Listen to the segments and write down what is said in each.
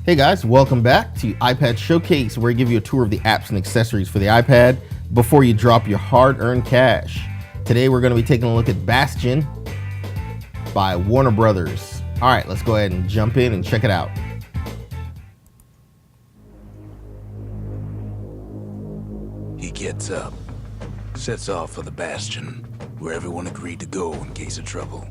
Hey guys, welcome back to iPad Showcase, where I give you a tour of the apps and accessories for the iPad before you drop your hard-earned cash. Today we're going to be taking a look at Bastion by Warner Brothers. All right, let's go ahead and jump in and check it out. He gets up, sets off for the Bastion, where everyone agreed to go in case of trouble.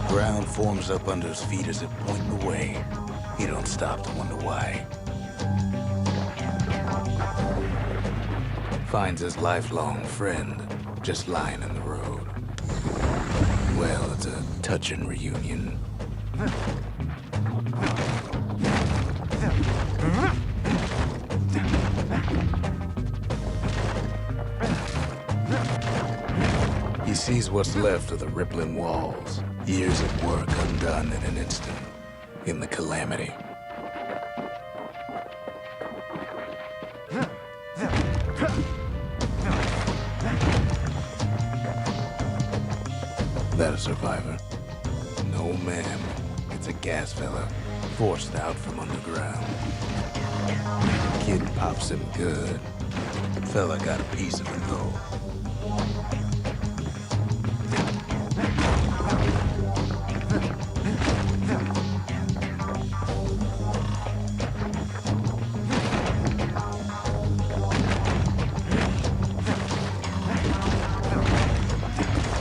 Ground forms up under his feet as it pointing away. He don't stop to wonder why. Finds his lifelong friend just lying in the road. Well, it's a touching reunion. He sees what's left of the rippling walls. Years of work undone in an instant. In the Calamity. That a survivor? No, ma'am. It's a gas fella, forced out from underground. Kid pops him good. Fella got a piece of him, though.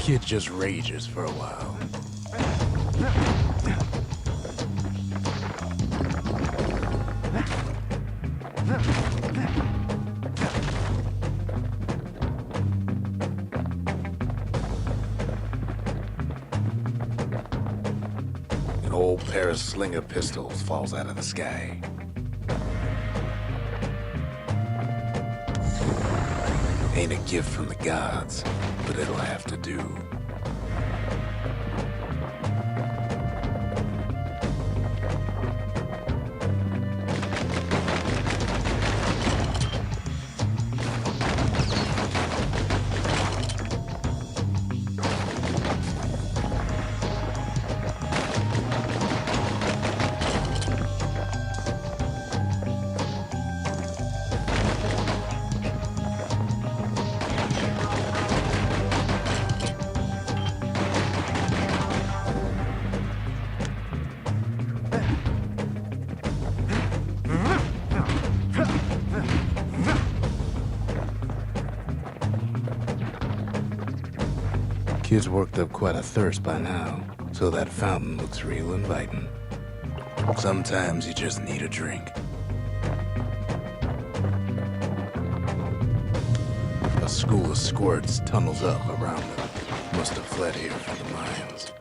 Kid just rages for a while. An old pair of slinger pistols falls out of the sky. Ain't a gift from the gods, but it'll have to do. Kid's worked up quite a thirst by now, so that fountain looks real inviting. Sometimes you just need a drink. A school of squirts tunnels up around them. Must have fled here from the mines.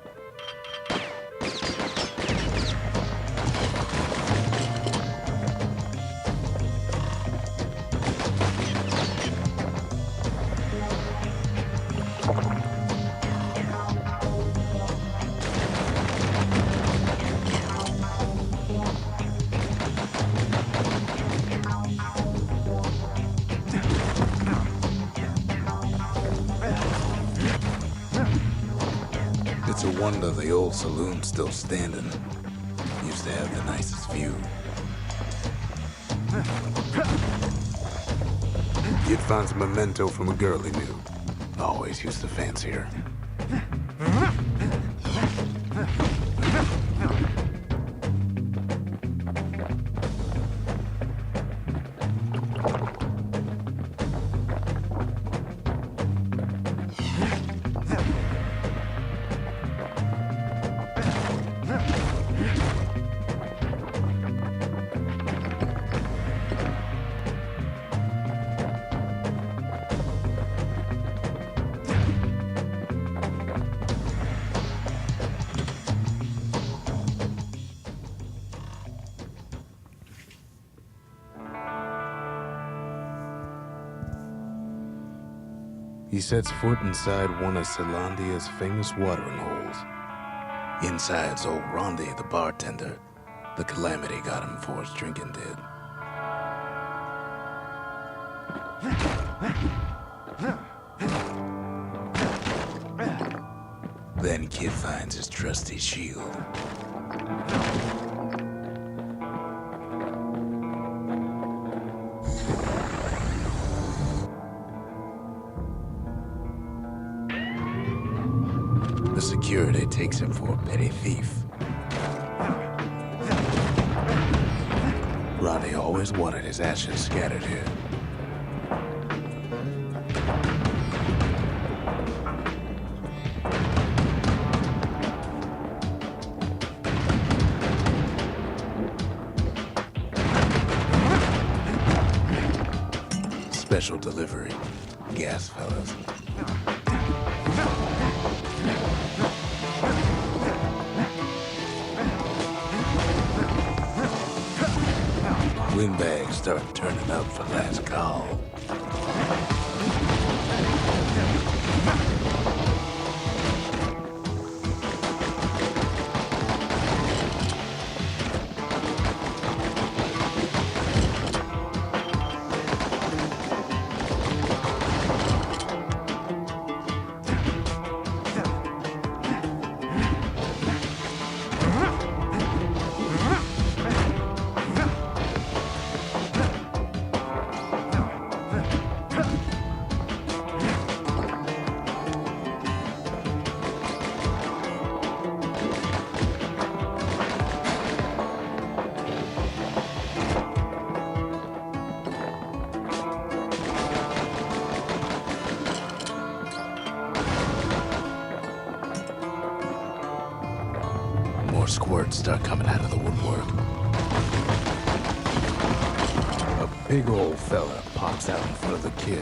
It's a wonder the old saloon's still standing. Used to have the nicest view. You'd find some memento from a girl he knew. Always used to fancy her. He sets foot inside one of Zealandia's famous watering holes. Inside's old Rondi, the bartender. The Calamity got him before his drinking did. Then Kid finds his trusty shield. The security takes him for a petty thief. Ronnie always wanted his ashes scattered here. Special delivery, gas fellas. Windbags start turning up for last call. Squirts start coming out of the woodwork. A big old fella pops out in front of the kid.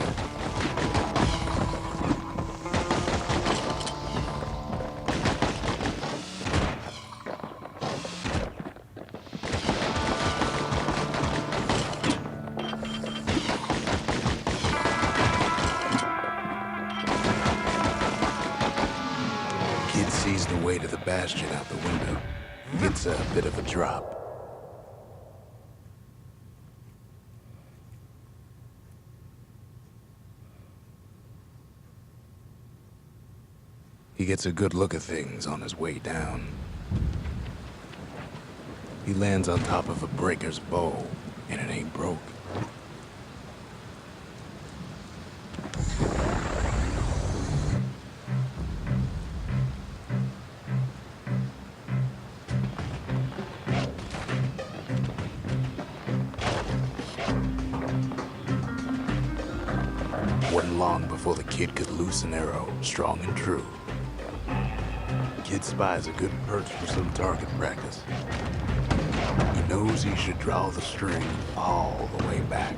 Kid sees the way to the Bastion out the window. It's a bit of a drop. He gets a good look at things on his way down. He lands on top of a breaker's bow, and it ain't broke. Wasn't long before the kid could loose an arrow, strong and true. Kid spies a good perch for some target practice. He knows he should draw the string all the way back.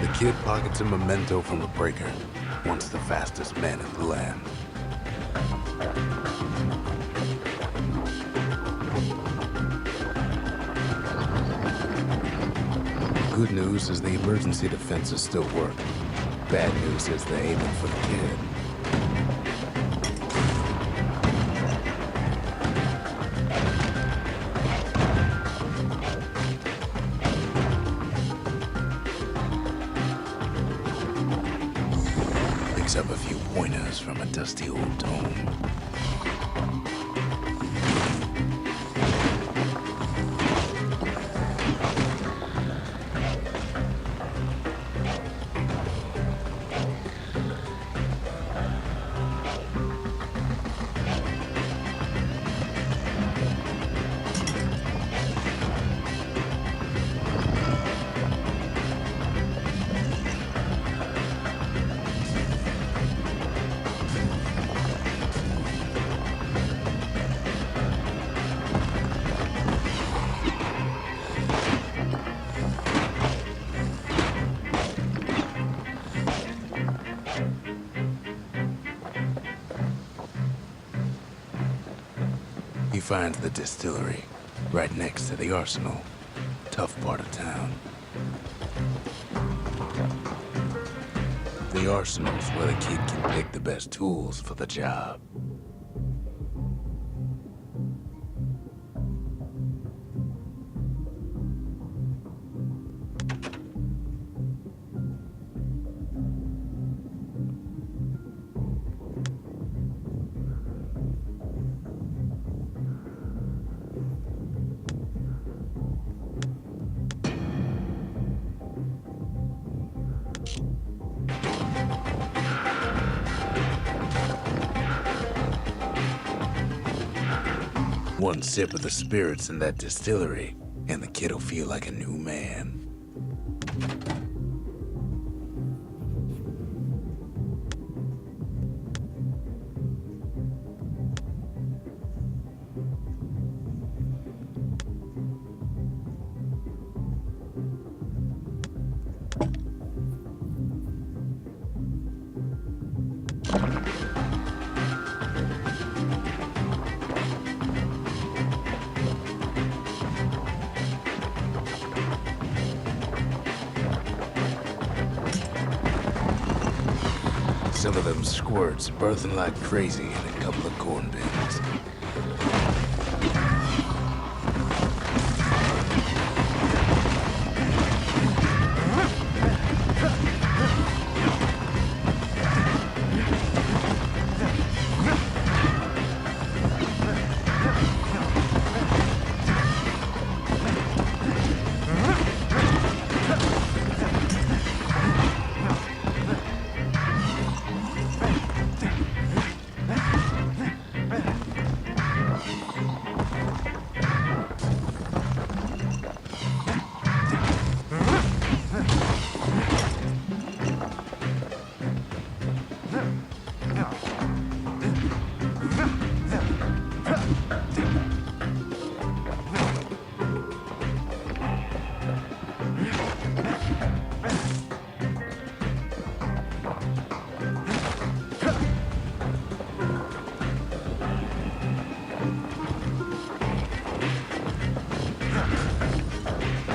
The kid pockets a memento from a breaker, once the fastest man in the land. Good news is the emergency defenses still work. Bad news is they're aiming for the kid. Picks up a few pointers from a dusty old tome. He finds the distillery, right next to the arsenal. Tough part of town. The arsenal's where the kid can pick the best tools for the job. One sip of the spirits in that distillery, and the kid'll feel like a new man. Some of them squirts birthing like crazy in a couple of corn bins.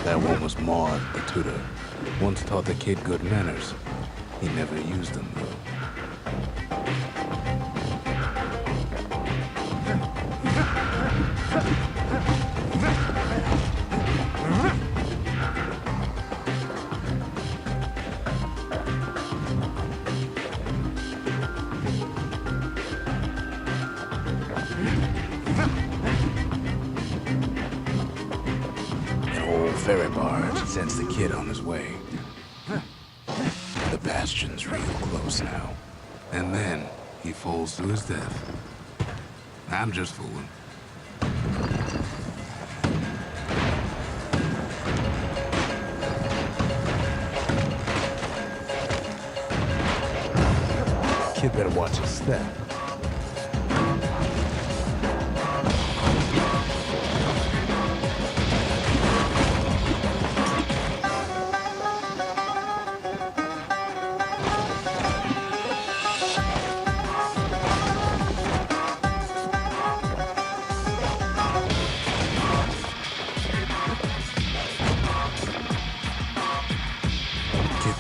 That one was Maud, the tutor. Once taught the kid good manners. He never used them, though. Ferry barge sends the kid on his way. The Bastion's real close now. And then he falls to his death. I'm just fooling. Kid better watch his step.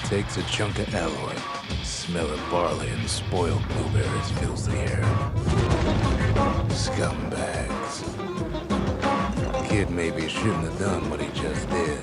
Takes a chunk of alloy. Smell of barley and spoiled blueberries fills the air. Scumbags. Kid maybe shouldn't have done what he just did.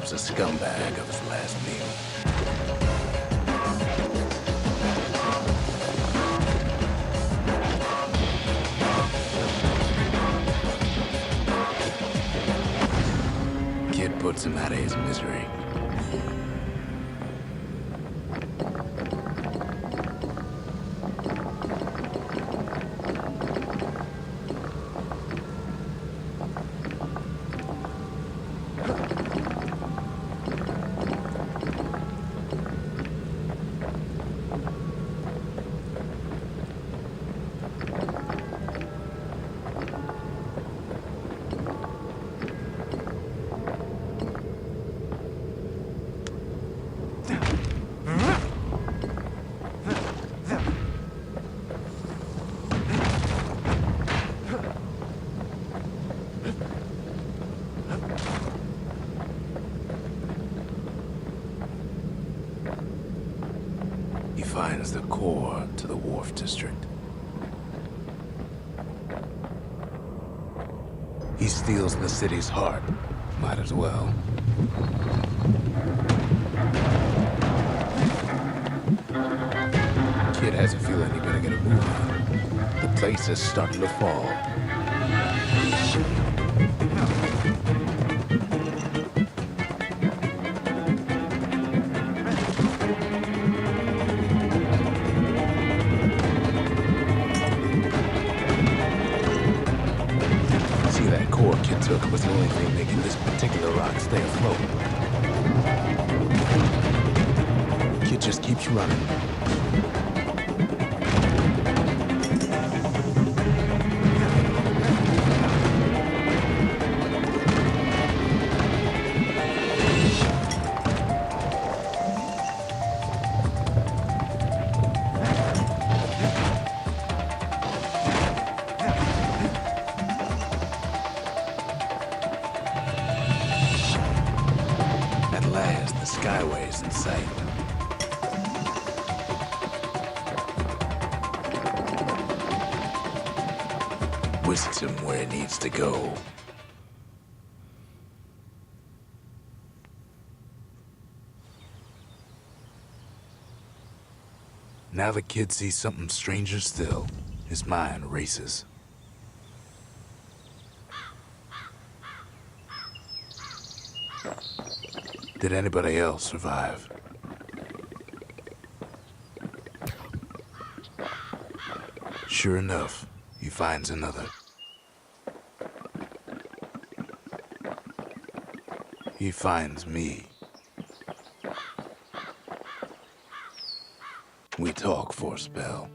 robs a scumbag of his last meal. Kid puts him out of his misery. He finds the core to the Wharf District. He steals the city's heart. Might as well. Kid has a feeling he better get a move on. The place is starting to fall. See, that core Kid took was the only thing making this particular rock stay afloat. Kid just keeps running. At last, the skyway's in sight. Whisks him where he needs to go. Now the kid sees something stranger still. His mind races. Did anybody else survive? Sure enough, he finds another. He finds me. We talk for a spell.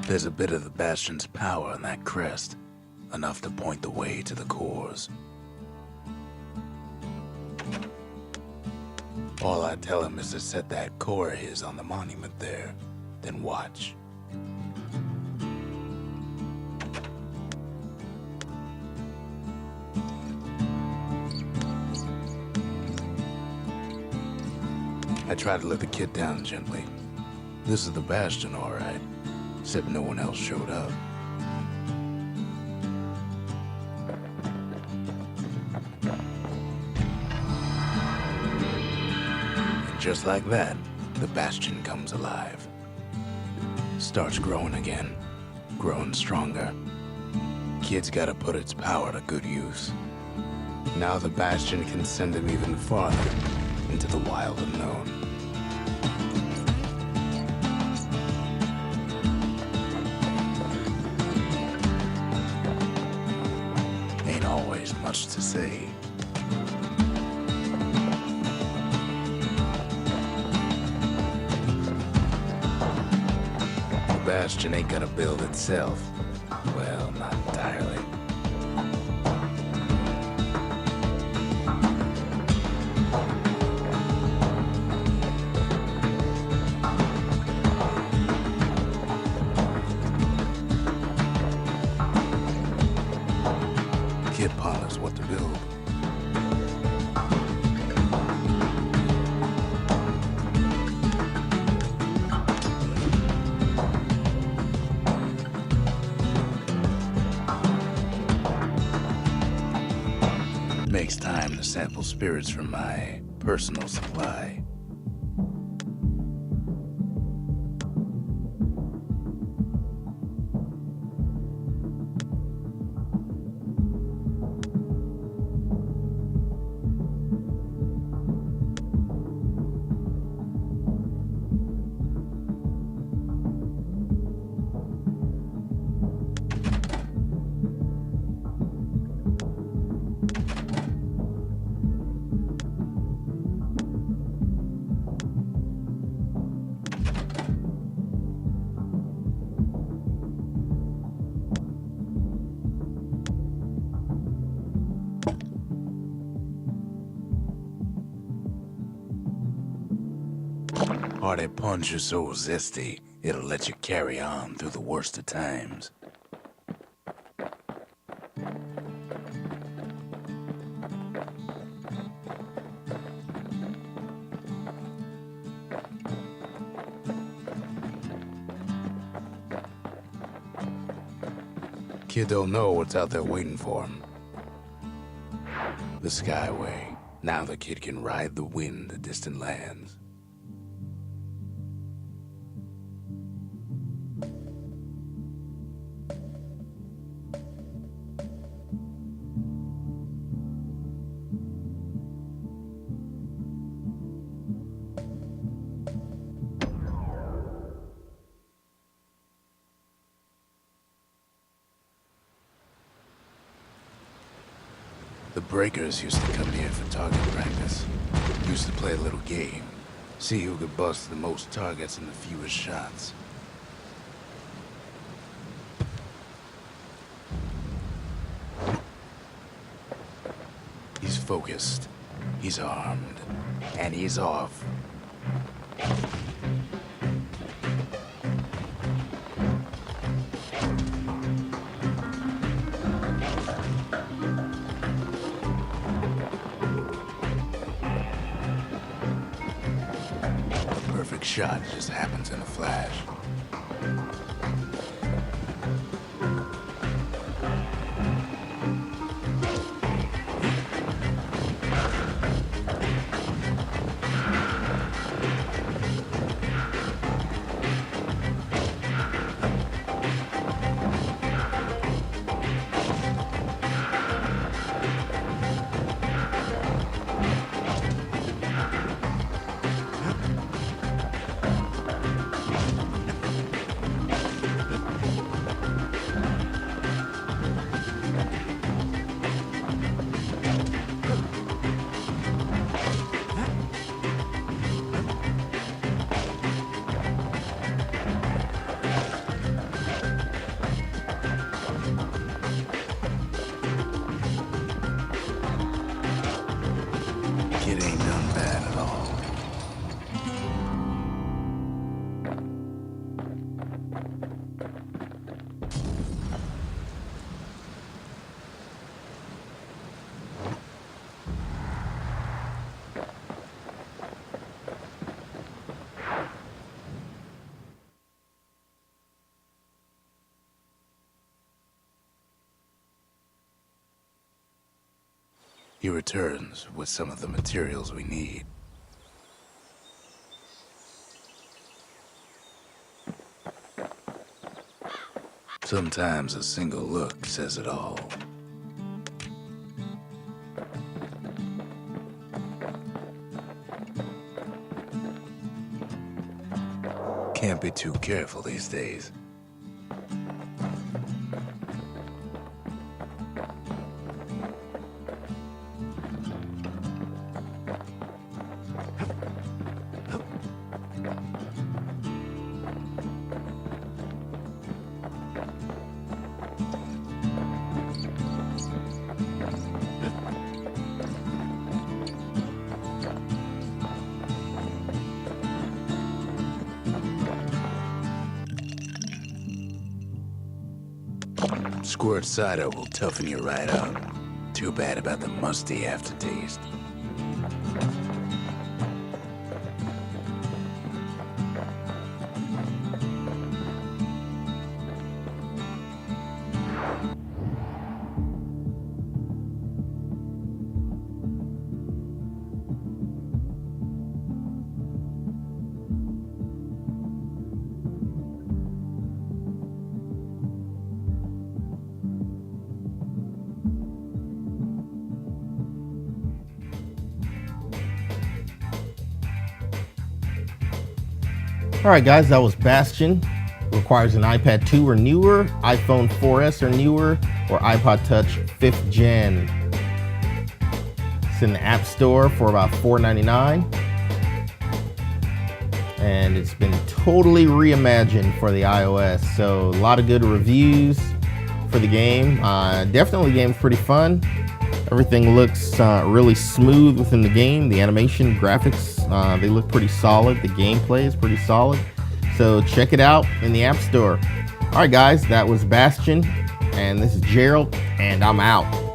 There's a bit of the Bastion's power in that crest, enough to point the way to the cores. All I tell him is to set that core of his on the monument there, then watch. I try to let the kid down gently. This is the Bastion, all right. Except no one else showed up. And just like that, the Bastion comes alive. Starts growing again, growing stronger. Kid's gotta put its power to good use. Now the Bastion can send him even farther into the wild unknown. Always much to say. The Bastion ain't gonna build itself. Well, not entirely. Kid ponders what to build. takes time to sample spirits from my personal supply. Hearty punch is so zesty, it'll let you carry on through the worst of times. Kid don't know what's out there waiting for him. The Skyway. Now the kid can ride the wind to distant lands. The breakers used to come here for target practice. Used to play a little game. See who could bust the most targets in the fewest shots. He's focused. He's armed. And he's off. Shot just happens in a flash. It ain't done bad at all. He returns with some of the materials we need. Sometimes a single look says it all. Can't be too careful these days. Squirt cider will toughen you right up. Too bad about the musty aftertaste. All right, guys, that was Bastion. Requires an iPad 2 or newer, iPhone 4S or newer, or iPod Touch 5th gen. It's in the App Store for about $4.99. And it's been totally reimagined for the iOS. So a lot of good reviews for the game. Definitely the game's pretty fun. Everything looks really smooth within the game. The animation, graphics, they look pretty solid. The gameplay is pretty solid. So check it out in the App Store. All right, guys, that was Bastion. And this is Gerald, and I'm out.